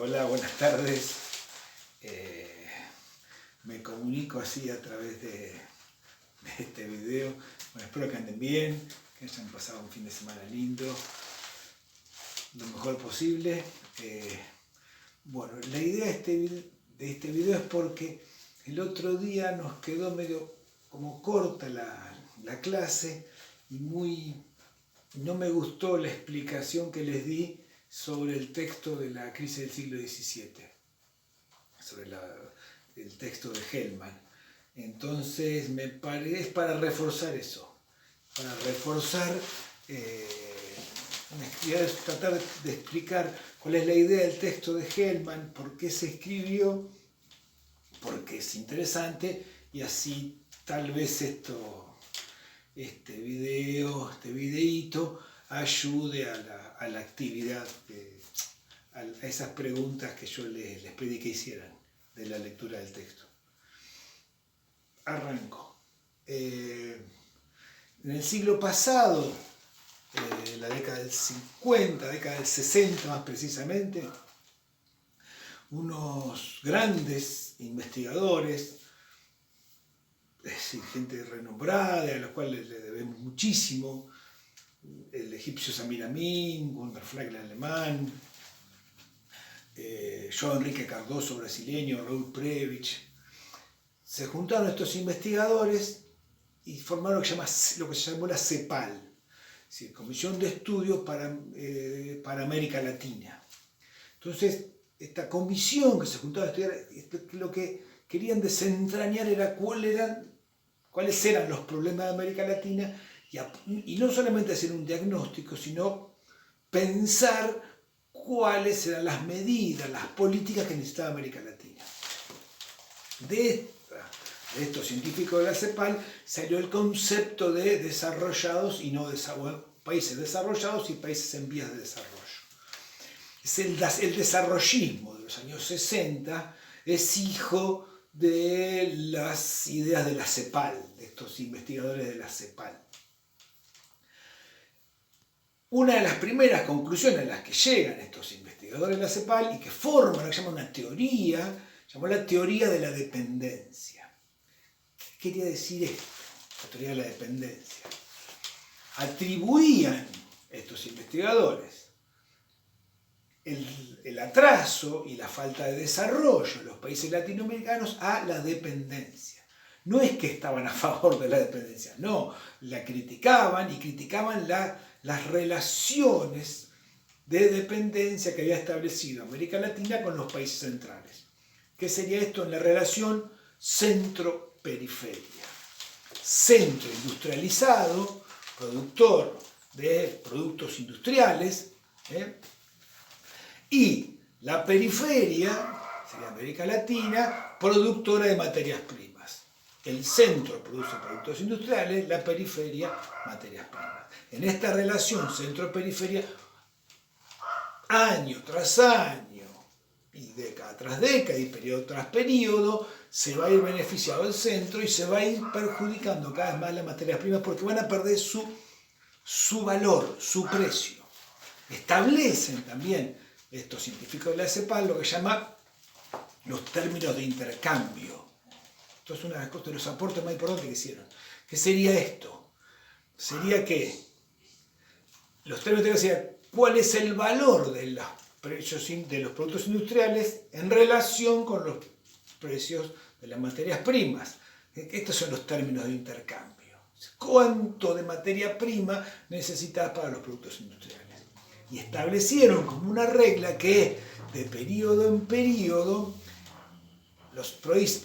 Hola, buenas tardes. Me comunico así a través de este video. Bueno, espero que anden bien, que hayan pasado un fin de semana lindo, lo mejor posible. Bueno, la idea de este video es porque el otro día nos quedó medio como corta la clase y no me gustó la explicación que les di sobre el texto de la crisis del siglo XVII, sobre el texto de Hellman. Entonces es para reforzar eso, para reforzar, tratar de explicar cuál es la idea del texto de Hellman, por qué se escribió, porque es interesante, y así tal vez este videíto ayude a la actividad, a esas preguntas que yo les pedí que hicieran de la lectura del texto. Arranco. En el siglo pasado, la década del 50, década del 60 más precisamente, unos grandes investigadores, es decir, gente renombrada, a los cuales le debemos muchísimo, el egipcio Samir Amin, Gunther Frankl alemán, João Henrique Cardoso brasileño, Raúl Prebisch. Se juntaron estos investigadores y formaron lo que se llamó la CEPAL, es decir, Comisión de Estudios para América Latina. Entonces, esta comisión que se juntaba a estudiar, lo que querían desentrañar era cuáles eran los problemas de América Latina y no solamente hacer un diagnóstico, sino pensar cuáles eran las medidas, las políticas que necesitaba América Latina. De estos científicos de la CEPAL salió el concepto de desarrollados y no países desarrollados y países en vías de desarrollo. Es el desarrollismo de los años 60, es hijo de las ideas de la CEPAL, de estos investigadores de la CEPAL. Una de las primeras conclusiones a las que llegan estos investigadores de la CEPAL y que forman lo que llaman una teoría, llamó la teoría de la dependencia. ¿Qué quería decir esto? La teoría de la dependencia. Atribuían estos investigadores el atraso y la falta de desarrollo en los países latinoamericanos a la dependencia. No es que estaban a favor de la dependencia, no, la criticaban y criticaban las relaciones de dependencia que había establecido América Latina con los países centrales. ¿Qué sería esto en la relación centro-periferia? Centro industrializado, productor de productos industriales, y la periferia, sería América Latina, productora de materias primas. El centro produce productos industriales, la periferia materias primas. En esta relación centro-periferia, año tras año, y década tras década, y periodo tras periodo, se va a ir beneficiado el centro y se va a ir perjudicando cada vez más las materias primas porque van a perder su valor, su precio. Establecen también estos científicos de la CEPAL lo que llama los términos de intercambio. Esto es una de los aportes más importantes que hicieron. ¿Qué sería esto? Sería que los términos de intercambio serían cuál es el valor de los precios de los productos industriales en relación con los precios de las materias primas. Estos son los términos de intercambio. ¿Cuánto de materia prima necesitas para los productos industriales? Y establecieron como una regla que de periodo en periodo los países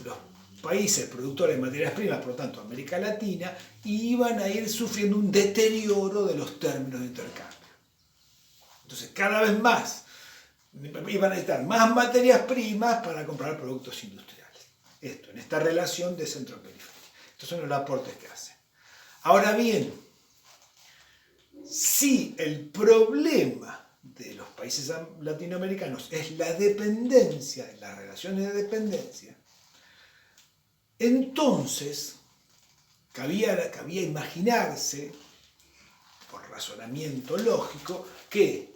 productores de materias primas, por lo tanto América Latina, iban a ir sufriendo un deterioro de los términos de intercambio. Entonces cada vez más iban a necesitar más materias primas para comprar productos industriales. Esto, en esta relación de centro-periferia. Estos son los aportes que hacen. Ahora bien, si el problema de los países latinoamericanos es la dependencia, las relaciones de dependencia, entonces cabía imaginarse, por razonamiento lógico, que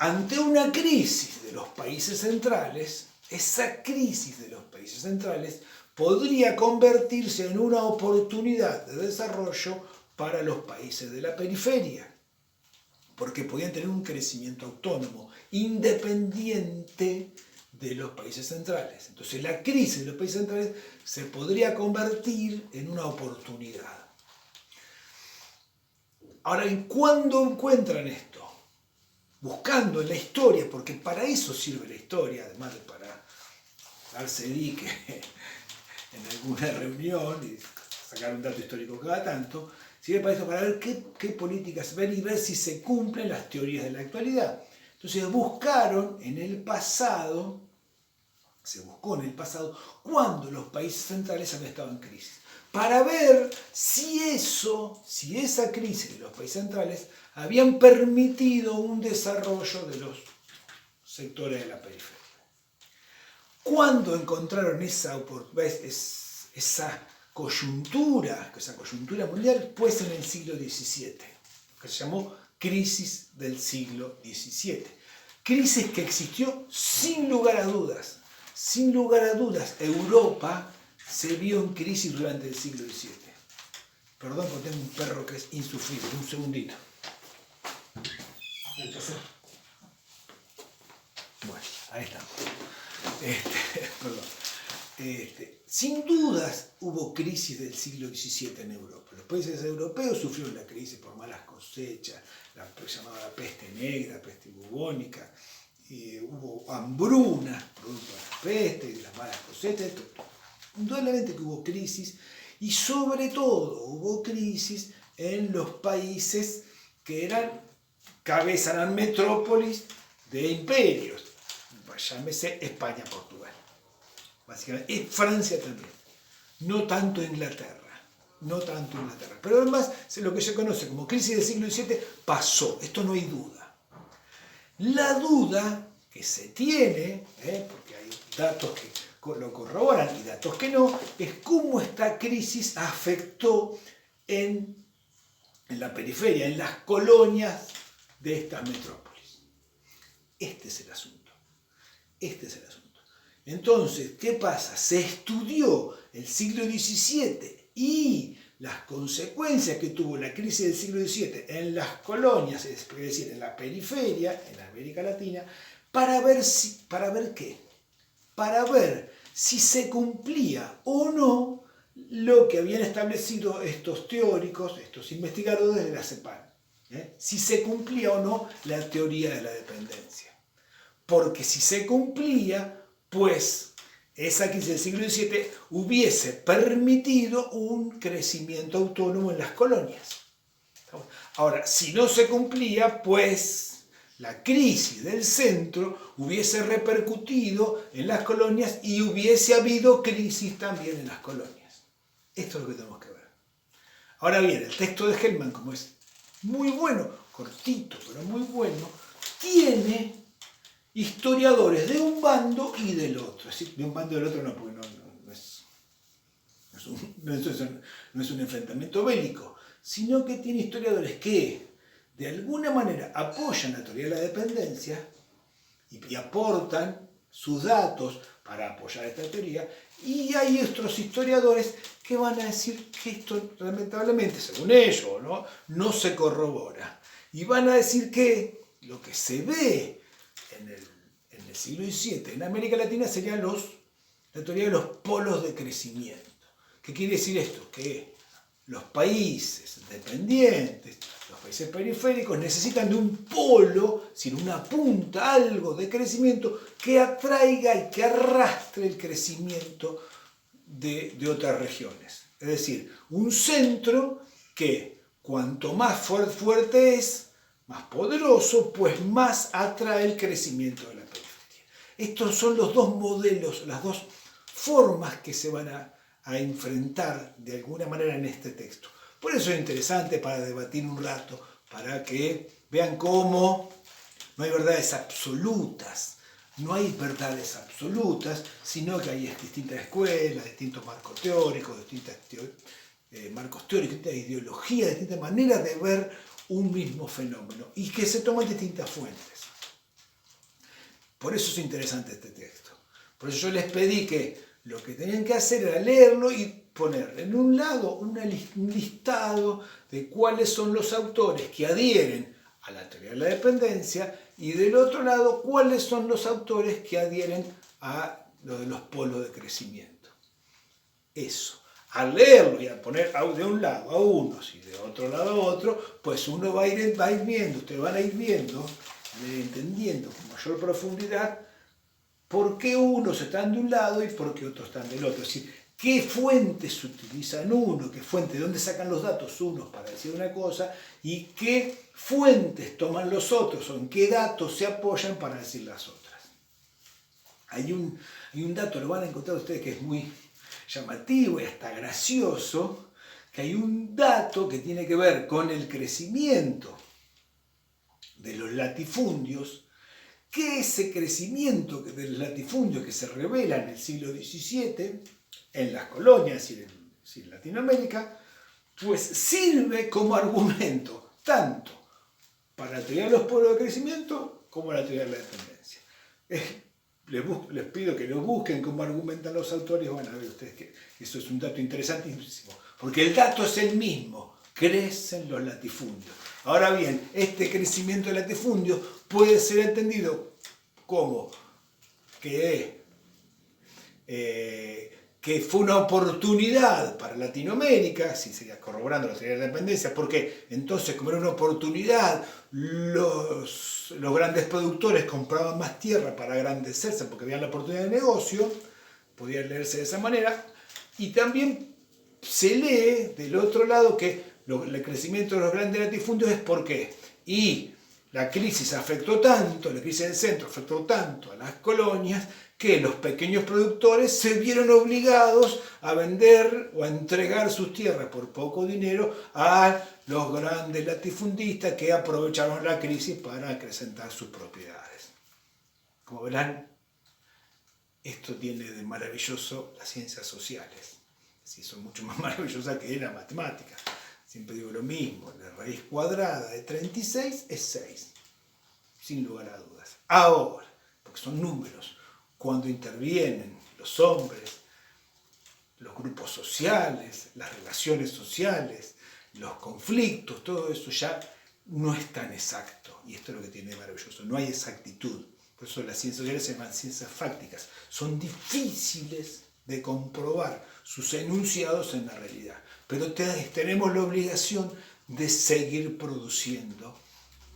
ante una crisis de los países centrales, esa crisis de los países centrales podría convertirse en una oportunidad de desarrollo para los países de la periferia, porque podían tener un crecimiento autónomo, independiente de los países centrales. Entonces la crisis de los países centrales se podría convertir en una oportunidad. Ahora, ¿cuándo encuentran esto? Buscando en la historia, porque para eso sirve la historia, además de para darse dique en alguna reunión y sacar un dato histórico cada tanto, sirve para eso, para ver qué políticas ver y ver si se cumplen las teorías de la actualidad. Entonces buscaron en el pasado, se buscó en el pasado, cuando los países centrales habían estado en crisis, para ver si esa crisis de los países centrales habían permitido un desarrollo de los sectores de la periferia. ¿Cuándo encontraron esa coyuntura mundial? Pues en el siglo XVII, que se llamó crisis del siglo XVII. Crisis que existió sin lugar a dudas. Sin lugar a dudas, Europa se vio en crisis durante el siglo XVII. Perdón, porque tengo un perro que es insufrible. Un segundito. Bueno, ahí estamos. Sin dudas hubo crisis del siglo XVII en Europa. Los países europeos sufrieron la crisis por malas cosechas, la llamada peste negra, peste bubónica, hubo hambruna producto de la peste y de las malas cosechas. Indudablemente que hubo crisis, y sobre todo hubo crisis en los países que eran metrópolis de imperios. Llámese España, Portugal. Básicamente, y Francia también. No tanto Inglaterra. Pero además, lo que se conoce como crisis del siglo XVII pasó. Esto no hay duda. La duda que se tiene, porque hay datos que lo corroboran y datos que no, es cómo esta crisis afectó en la periferia, en las colonias de estas metrópolis. Este es el asunto. Entonces, ¿qué pasa? Se estudió el siglo XVII y las consecuencias que tuvo la crisis del siglo XVII en las colonias, es decir, en la periferia, en América Latina, para ver si se cumplía o no lo que habían establecido estos teóricos, estos investigadores de la CEPAL. Si se cumplía o no la teoría de la dependencia. Porque si se cumplía, pues esa crisis del siglo XVII hubiese permitido un crecimiento autónomo en las colonias. Ahora, si no se cumplía, pues la crisis del centro hubiese repercutido en las colonias y hubiese habido crisis también en las colonias. Esto es lo que tenemos que ver. Ahora bien, el texto de Hellman, como es muy bueno, cortito, pero muy bueno, tiene historiadores de un bando y del otro. Es decir, de un bando y del otro no, porque no es un enfrentamiento bélico, sino que tiene historiadores que de alguna manera apoyan la teoría de la dependencia y aportan sus datos para apoyar esta teoría, y hay otros historiadores que van a decir que esto lamentablemente, según ellos, no se corrobora, y van a decir que lo que se ve en el siglo XVII en América Latina sería la teoría de los polos de crecimiento. ¿Qué quiere decir esto? Que los países dependientes, los países periféricos necesitan de un polo, sin una punta, algo de crecimiento que atraiga y que arrastre el crecimiento de otras regiones. Es decir, un centro que cuanto más fuerte es, más poderoso, pues más atrae el crecimiento de la periferia. Estos son los dos modelos, las dos formas que se van a enfrentar de alguna manera en este texto. Por eso es interesante para debatir un rato, para que vean cómo no hay verdades absolutas, sino que hay distintas escuelas, distintos marcos teóricos, distintas ideologías, distintas maneras de ver un mismo fenómeno y que se toman distintas fuentes. Por eso es interesante este texto. Por eso yo les pedí que lo que tenían que hacer era leerlo y poner en un lado un listado de cuáles son los autores que adhieren a la teoría de la dependencia y del otro lado cuáles son los autores que adhieren a lo de los polos de crecimiento. Eso. Al leerlo y al poner de un lado a unos y de otro lado a otro, pues uno va a ir viendo, ustedes van a ir viendo, entendiendo con mayor profundidad por qué unos están de un lado y por qué otros están del otro. Es decir, qué fuentes utilizan uno, qué fuentes, de dónde sacan los datos unos para decir una cosa y qué fuentes toman los otros o en qué datos se apoyan para decir las otras. Hay un dato, lo van a encontrar ustedes que es muy llamativo y hasta gracioso, que hay un dato que tiene que ver con el crecimiento de los latifundios, que ese crecimiento de los latifundios que se revela en el siglo XVII, en las colonias, es decir, en Latinoamérica, pues sirve como argumento tanto para la teoría de los polos de crecimiento como la teoría de la dependencia. Les pido que lo busquen como argumentan los autores, van a ver ustedes que eso es un dato interesantísimo, porque el dato es el mismo, crecen los latifundios. Ahora bien, este crecimiento de latifundios puede ser entendido como que fue una oportunidad para Latinoamérica, si sería corroborando la teoría de la dependencia, porque entonces como era una oportunidad, los grandes productores compraban más tierra para agrandecerse porque veían la oportunidad de negocio, podía leerse de esa manera, y también se lee del otro lado que el crecimiento de los grandes latifundios es porque, y la crisis afectó tanto, la crisis del centro afectó tanto a las colonias, que los pequeños productores se vieron obligados a vender o a entregar sus tierras por poco dinero a los grandes latifundistas que aprovecharon la crisis para acrecentar sus propiedades. Como verán, esto tiene de maravilloso las ciencias sociales. Sí, son mucho más maravillosas que la matemática. Siempre digo lo mismo, la raíz cuadrada de 36 es 6, sin lugar a dudas. Ahora, porque son números, cuando intervienen los hombres, los grupos sociales, las relaciones sociales, los conflictos, todo eso ya no es tan exacto. Y esto es lo que tiene de maravilloso, no hay exactitud. Por eso las ciencias sociales se llaman ciencias fácticas. Son difíciles de comprobar sus enunciados en la realidad. Pero tenemos la obligación de seguir produciendo.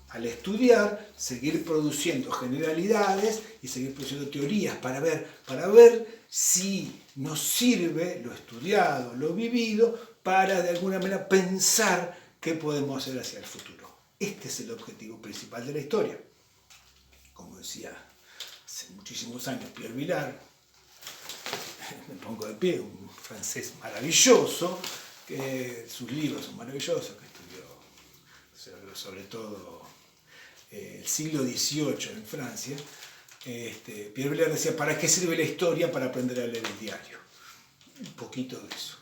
Al estudiar, seguir produciendo generalidades y seguir produciendo teorías para ver si nos sirve lo estudiado, lo vivido, para de alguna manera pensar qué podemos hacer hacia el futuro. Este es el objetivo principal de la historia. Como decía hace muchísimos años Pierre Vilar, me pongo de pie, un francés maravilloso, que sus libros son maravillosos, que estudió sobre todo el siglo XVIII en Francia. Pierre Vilar decía, ¿para qué sirve la historia? Para aprender a leer el diario. Un poquito de eso.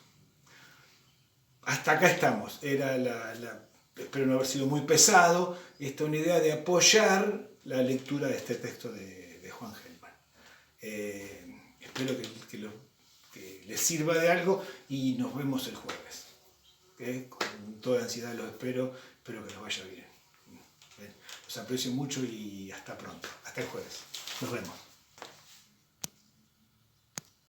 Hasta acá estamos. Espero no haber sido muy pesado. Esta es una idea de apoyar la lectura de este texto de Juan Gelman. Espero que les sirva de algo y nos vemos el jueves. Con toda ansiedad los espero que les vaya bien. Los aprecio mucho y hasta pronto. Hasta el jueves. Nos vemos.